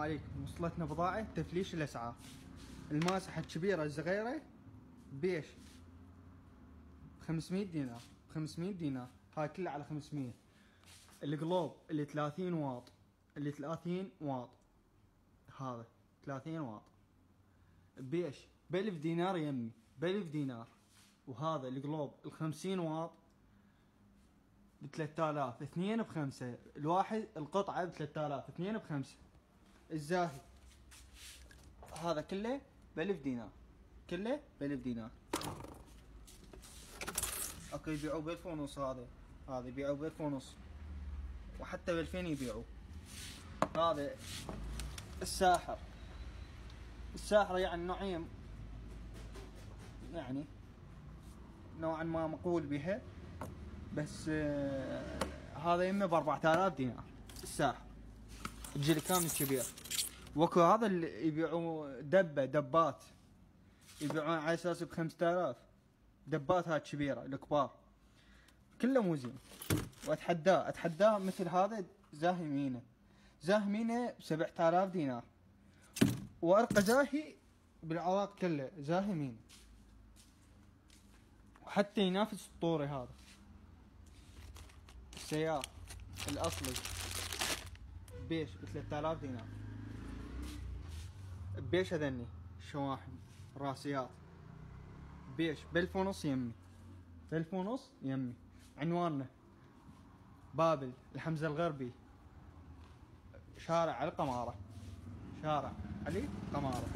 عليكم، وصلتنا بضاعة تفليش الأسعار. الماسحة الكبيرة الصغيرة بيش 500 دينار، 500 دينار، هاي كلها على 500. القلوب اللي 30 واط، اللي 30 واط هذا 30 واط بيش ب1000 دينار يمي، ب1000 دينار. وهذا القلوب ال50 واط ب 3000، اثنين ب5، الواحد القطعة ب 3000، اثنين ب5. الزاهي هذا كله ب1000 دينار، كله ب1000 دينار. اكو يبيعوه ب1000 ونص، هذا يبيعوه ب1000 ونص، وحتى ب2000 يبيعوه. هذا الساحر يعني نوعين، يعني نوعا ما مقول بها، بس هذا يمه ب 4000 دينار الساحر الجريكان الكبير. واكو هذا اللي يبيعوا دبات يبيعون على اساس ب5000، دبات هاي كبيرة الكبار، كله مو زين. اتحداه مثل هذا زاهي مينه ب7000 دينار، وارقى زاهي بالعراق كله زاهي مينه، وحتى ينافس الطوري هذا السيار الاصلي بيش ب 3000 دينار. بيش هذني شواحن راسيات بيش ب1000 ونص يمي، ب1000 ونص يمي. عنواننا بابل الحمزة الغربي، شارع علي قمارة، شارع علي قمارة.